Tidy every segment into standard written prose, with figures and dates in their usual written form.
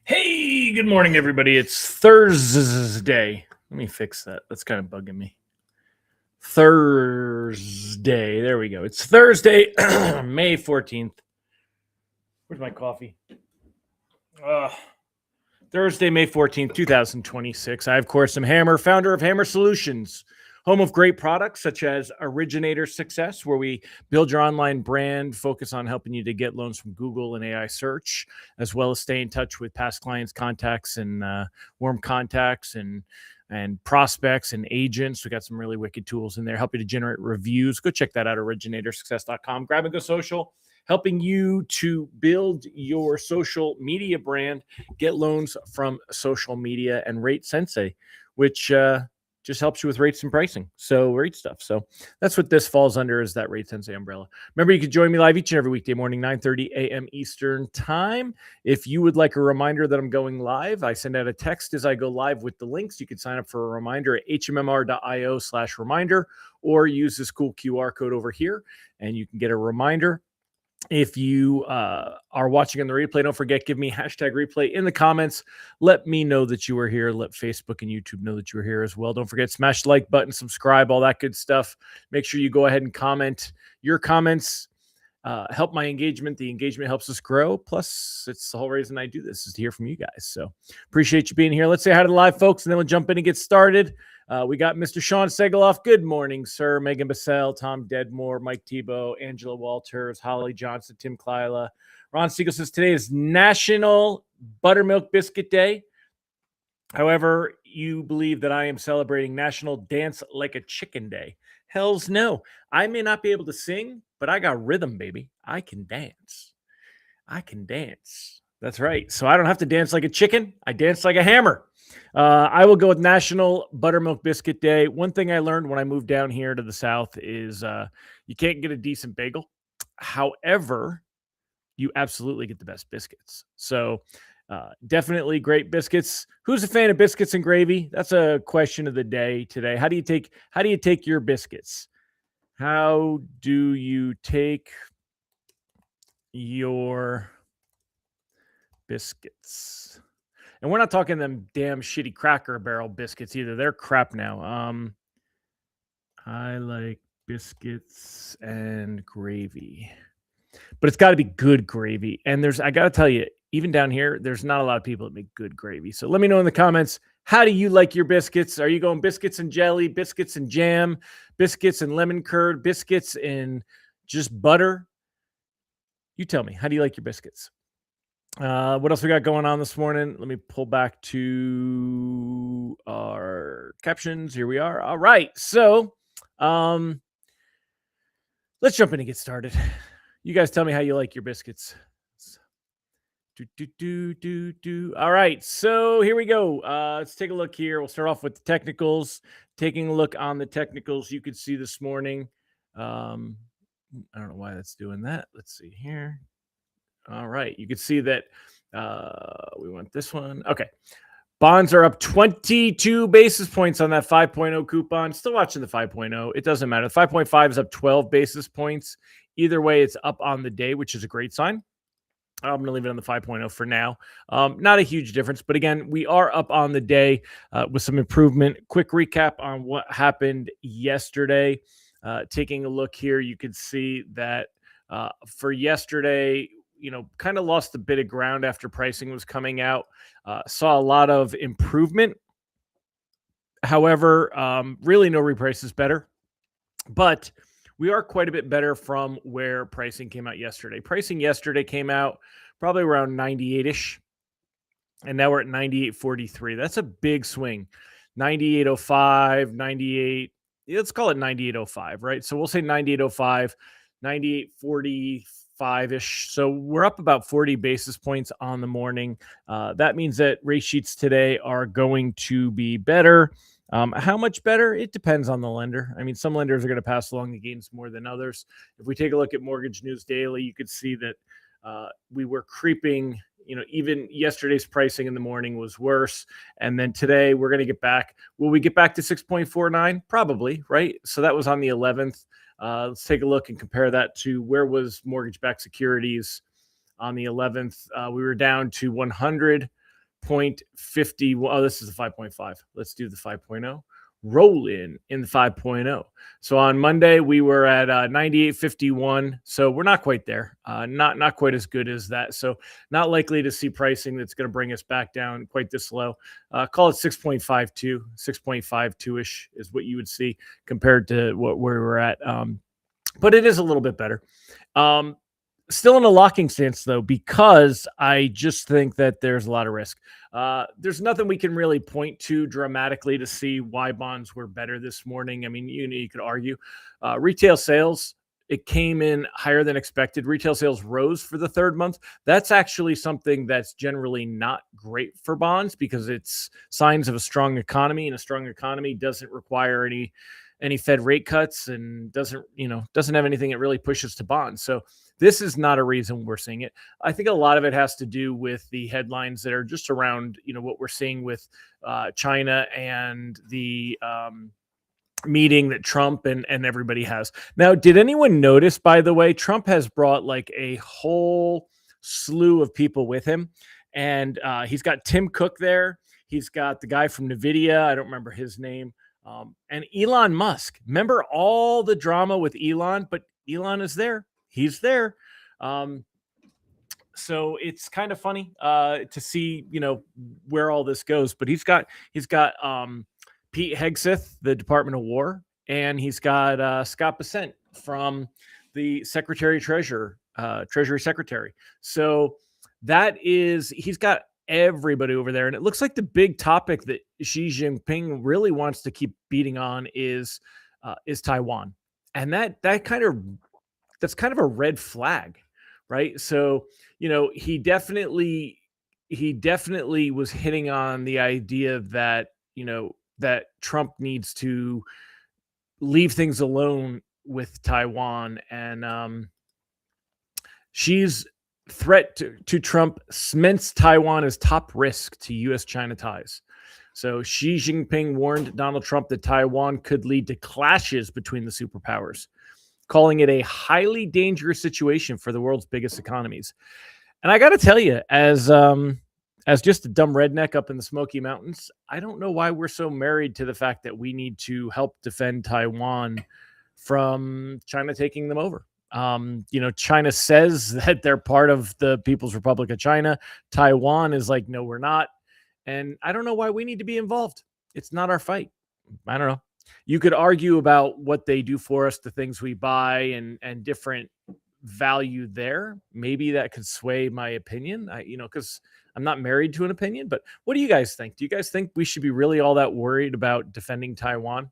Hey, good morning, everybody. It's Thursday. Let me fix that. That's kind of bugging me. Thursday. There we go. It's Thursday, May 14th. Where's my coffee? Uh, Thursday, May 14th, 2026. I, of course, am Hammer, founder of Hammer Solutions, home of great products such as Originator Success, where we build your online brand, focus on helping you to get loans from Google and AI search, as well as stay in touch with past clients, contacts, and warm contacts and prospects and agents. We got some really wicked tools in there, help you to generate reviews. Go check that out, originatorssuccess.com. Grab and Go Social, helping you to build your social media brand, get loans from social media, and Rate Sensei, which just helps you with rates and pricing. So rate stuff. So that's what this falls under, is that Rate Sensei umbrella. Remember, you can join me live each and every weekday morning, 9:30 a.m. Eastern time. If you would like a reminder that I'm going live, I send out a text as I go live with the links. You can sign up for a reminder at hmmr.io/reminder, or use this cool QR code over here and you can get a reminder. If you are watching on the replay, don't forget, give me hashtag replay in the comments. Let me know that you were here. Let Facebook and YouTube know that you were here as well. Don't forget, smash the like button, subscribe, all that good stuff. Make sure you go ahead and comment. Your comments help my engagement. The engagement helps us grow. Plus, it's the whole reason I do this, is to hear from you guys. So appreciate you being here. Let's say hi to the live folks, and then we'll jump in and get started. We got Mr. Sean Segaloff. Good morning, sir. Megan Bassell, Tom Dedmore, Mike Tebow, Angela Walters, Holly Johnson, Tim Klyla. Ron Siegel says today is National Buttermilk Biscuit Day. However, you believe that I am celebrating National Dance Like a Chicken Day. Hells no. I may not be able to sing, but I got rhythm, baby. I can dance. I can dance. That's right. So I don't have to dance like a chicken. I dance like a hammer. I will go with National Buttermilk Biscuit Day. One thing I learned when I moved down here to the South is you can't get a decent bagel. However, you absolutely get the best biscuits. So definitely great biscuits. Who's a fan of biscuits and gravy? That's a question of the day today. How do you take your biscuits? How do you take your biscuits? And we're not talking them damn shitty Cracker Barrel biscuits either. They're crap now. I like biscuits and gravy, but it's got to be good gravy. And I got to tell you, even down here, there's not a lot of people that make good gravy. So let me know in the comments, how do you like your biscuits? Are you going biscuits and jelly, biscuits and jam, biscuits and lemon curd, biscuits and just butter? You tell me, how do you like your biscuits? What else we got going on this morning? Let me pull back to our captions. Here we are. All right. So let's jump in and get started. You guys tell me how you like your biscuits. All right. So here we go. Let's take a look here. We'll start off with the technicals. Taking a look on the technicals, you could see this morning. I don't know why that's doing that. Let's see here. All right. You can see that we want this one. Okay. Bonds are up 22 basis points on that 5.0 coupon. Still watching the 5.0. It doesn't matter. The 5.5 is up 12 basis points. Either way, it's up on the day, which is a great sign. I'm going to leave it on the 5.0 for now. Not a huge difference, but again, we are up on the day with some improvement. Quick recap on what happened yesterday. Taking a look here, you can see that for yesterday, kind of lost a bit of ground after pricing was coming out. Saw a lot of improvement. However, really no reprice is better. But we are quite a bit better from where pricing came out yesterday. Pricing yesterday came out probably around 98-ish. And now we're at 98.43. That's a big swing. 98.05, 98. Let's call it 98.05, right? So we'll say 98.05, 98.45-ish. So we're up about 40 basis points on the morning. That means that rate sheets today are going to be better. How much better? It depends on the lender. I mean, some lenders are going to pass along the gains more than others. If we take a look at Mortgage News Daily, you could see that we were creeping. Even yesterday's pricing in the morning was worse. And then today we're going to get back. Will we get back to 6.49? Probably, right? So that was on the 11th. Let's take a look and compare that to where was mortgage-backed securities on the 11th. We were down to 100. 6.50. Oh, this is the 5.5. Let's do the 5.0. Roll in the 5.0. So on Monday we were at 98.51. So we're not quite there. Not quite as good as that. So not likely to see pricing that's going to bring us back down quite this low. Call it 6.52, 6.52ish is what you would see compared to where we're at. But it is a little bit better. Still in a locking stance, though, because I just think that there's a lot of risk. There's nothing we can really point to dramatically to see why bonds were better this morning. I mean, you could argue. Retail sales, it came in higher than expected. Retail sales rose for the third month. That's actually something that's generally not great for bonds because it's signs of a strong economy, and a strong economy doesn't require any Fed rate cuts and doesn't have anything that really pushes to bonds. So this is not a reason we're seeing it. I think a lot of it has to do with the headlines that are just around, what we're seeing with China and the meeting that Trump and everybody has. Now, did anyone notice, by the way, Trump has brought like a whole slew of people with him, and he's got Tim Cook there. He's got the guy from NVIDIA. I don't remember his name. And Elon Musk. Remember all the drama with Elon, but Elon is there. He's there. So it's kind of funny to see, where all this goes. But he's got Pete Hegseth, the Department of War, and he's got Scott Bessent from the Treasury Secretary. So he's got everybody over there. And it looks like the big topic that Xi Jinping really wants to keep beating on is Taiwan. And that's kind of a red flag, right? So, he definitely was hitting on the idea that, that Trump needs to leave things alone with Taiwan. And Xi's threat to Trump cements Taiwan as top risk to U.S.-China ties. So Xi Jinping warned Donald Trump that Taiwan could lead to clashes between the superpowers, calling it a highly dangerous situation for the world's biggest economies. And I got to tell you, as just a dumb redneck up in the Smoky Mountains, I don't know why we're so married to the fact that we need to help defend Taiwan from China taking them over. China says that they're part of the People's Republic of China. Taiwan is like, no, we're not. And I don't know why we need to be involved. It's not our fight. I don't know. You could argue about what they do for us, the things we buy, and different value there. Maybe that could sway my opinion, because I'm not married to an opinion. But what do you guys think? Do you guys think we should be really all that worried about defending Taiwan?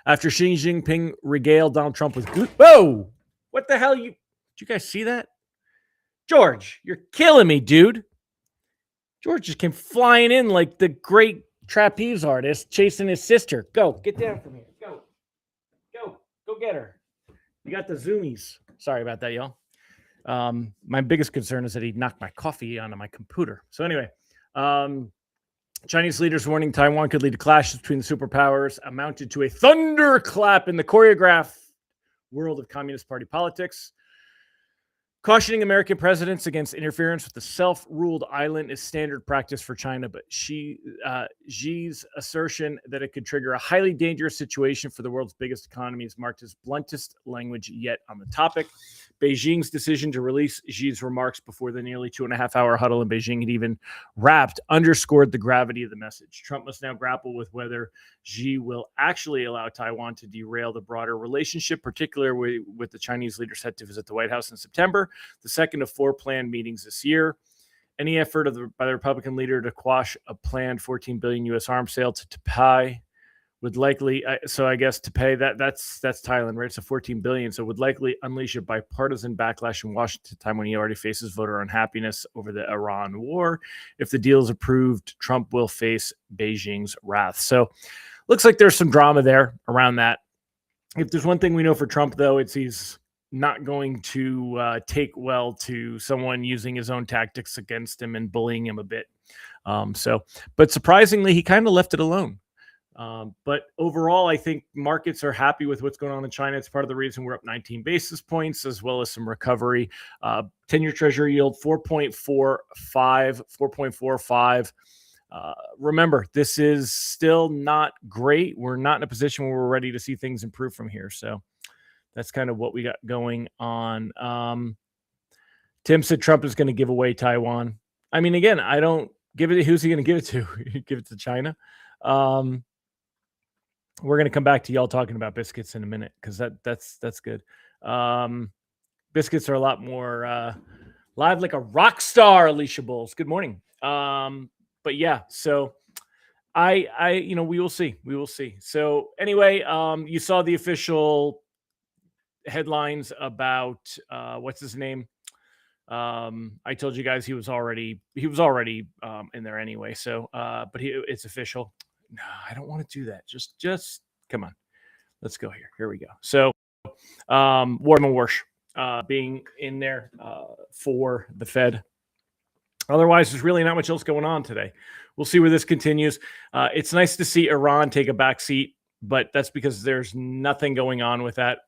After Xi Jinping regaled Donald Trump with whoa, what the hell? Did you guys see that? George, you're killing me, dude. George just came flying in like the great trapeze artist chasing his sister. Go, get down from here. Go get her. You got the zoomies. Sorry about that, y'all. My biggest concern is that he knocked my coffee onto my computer. So anyway, Chinese leaders warning Taiwan could lead to clashes between the superpowers amounted to a thunderclap in the choreographed world of Communist Party politics. Cautioning American presidents against interference with the self-ruled island is standard practice for China, but Xi's assertion that it could trigger a highly dangerous situation for the world's biggest economy is marked as bluntest language yet on the topic. Beijing's decision to release Xi's remarks before the nearly 2.5-hour huddle in Beijing had even wrapped underscored the gravity of the message. Trump must now grapple with whether Xi will actually allow Taiwan to derail the broader relationship, particularly with the Chinese leader set to visit the White House in September, the second of 4 planned meetings this year. Any effort by the Republican leader to quash a planned $14 billion U.S. arms sale to Taipei would likely, so I guess Taipei, that's Thailand, right? So $14 billion. So would likely unleash a bipartisan backlash in Washington, time when he already faces voter unhappiness over the Iran war. If the deal is approved, Trump will face Beijing's wrath. So looks like there's some drama there around that. If there's one thing we know for Trump, though, it's he's not going to take well to someone using his own tactics against him and bullying him a bit. But surprisingly, he kind of left it alone. But overall, I think markets are happy with what's going on in China. It's part of the reason we're up 19 basis points, as well as some recovery. 10-year treasury yield 4.45, 4.45. Remember, this is still not great. We're not in a position where we're ready to see things improve from here. So that's kind of what we got going on. Tim said Trump is going to give away Taiwan. I mean, again, I don't give it. Who's he going to give it to? Give it to China? We're going to come back to y'all talking about biscuits in a minute, because that's good. Biscuits are a lot more live, like a rock star. Alicia Bowles, good morning. But yeah, so I we will see. So anyway, you saw the official headlines about what's his name. I told you guys he was already in there anyway. So but it's official. No, I don't want to do that. Just come on. Let's go here. Here we go. So Warren Warsh being in there for the Fed. Otherwise, there's really not much else going on today. We'll see where this continues. It's nice to see Iran take a back seat, but that's because there's nothing going on with that,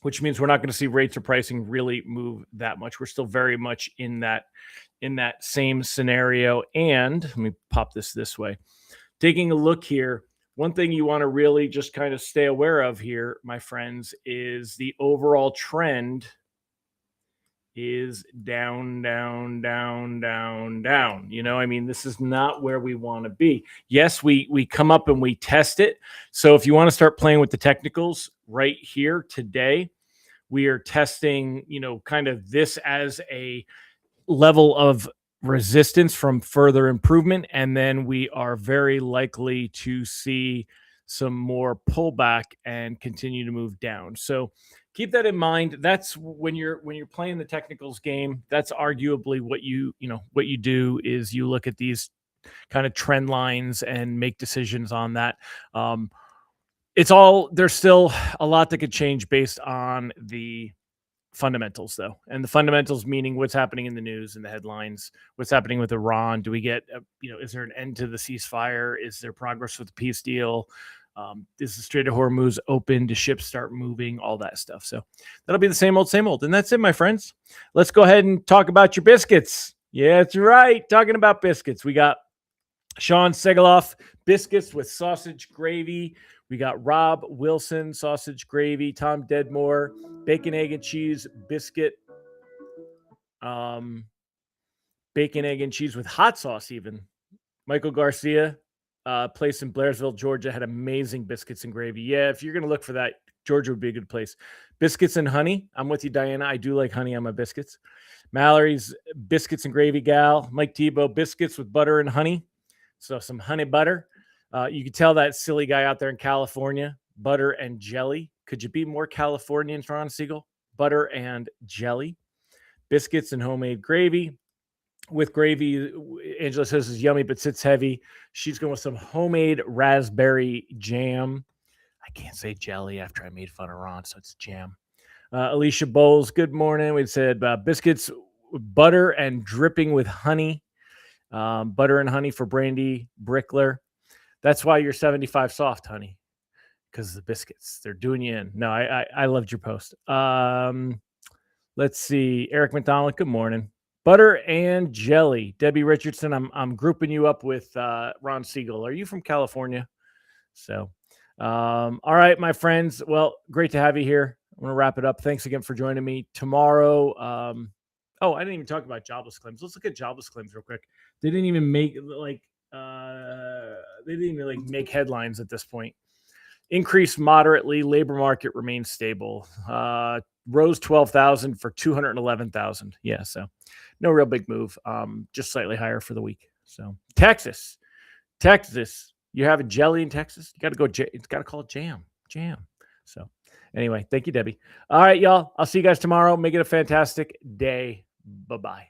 which means we're not going to see rates or pricing really move that much. We're still very much in that same scenario. And let me pop this way. Taking a look here, one thing you want to really just kind of stay aware of here, my friends, is the overall trend is down. I mean, this is not where we want to be. Yes, we come up and we test it. So if you want to start playing with the technicals right here today, we are testing, kind of this as a level of resistance from further improvement. And then we are very likely to see some more pullback and continue to move down. So keep that in mind. That's when you're playing the technicals game. That's arguably what you do is you look at these kind of trend lines and make decisions on that. There's still a lot that could change based on the fundamentals, though. And the fundamentals meaning what's happening in the news and the headlines, what's happening with Iran. Do we get, is there an end to the ceasefire? Is there progress with the peace deal? Is the Strait of Hormuz open? Do ships start moving? All that stuff. So that'll be the same old. And that's it, my friends. Let's go ahead and talk about your biscuits. Yeah, that's right. Talking about biscuits. We got Sean Segaloff, biscuits with sausage gravy. We got Rob Wilson, sausage gravy. Tom Dedmore, bacon, egg, and cheese biscuit. Bacon, egg, and cheese with hot sauce even. Michael Garcia, place in Blairsville, Georgia, had amazing biscuits and gravy. Yeah, if you're going to look for that, Georgia would be a good place. Biscuits and honey. I'm with you, Diana. I do like honey on my biscuits. Mallory's biscuits and gravy gal. Mike Tebow, biscuits with butter and honey. So some honey butter. You can tell that silly guy out there in California, butter and jelly. Could you be more Californian, Ron Siegel? Butter and jelly. Biscuits and homemade gravy. With gravy, Angela says is yummy, but sits heavy. She's going with some homemade raspberry jam. I can't say jelly after I made fun of Ron, so it's jam. Alicia Bowles, good morning. We said biscuits, butter and dripping with honey. Butter and honey for Brandy Brickler. That's why you're 75 soft, honey, because the biscuits, they're doing you in. No, I loved your post. Let's see. Eric McDonald, good morning. Butter and jelly. Debbie Richardson, I'm grouping you up with Ron Siegel. Are you from California? So, all right, my friends. Well, great to have you here. I'm going to wrap it up. Thanks again for joining me. Tomorrow, I didn't even talk about jobless claims. Let's look at jobless claims real quick. They didn't even make make headlines at this point. Increased moderately. Labor market remains stable. Rose 12,000 for 211,000. Yeah, so no real big move. Just slightly higher for the week. So Texas, you have a jelly in Texas. You got to go. It's got to call it jam. So anyway, thank you, Debbie. All right, y'all. I'll see you guys tomorrow. Make it a fantastic day. Bye-bye.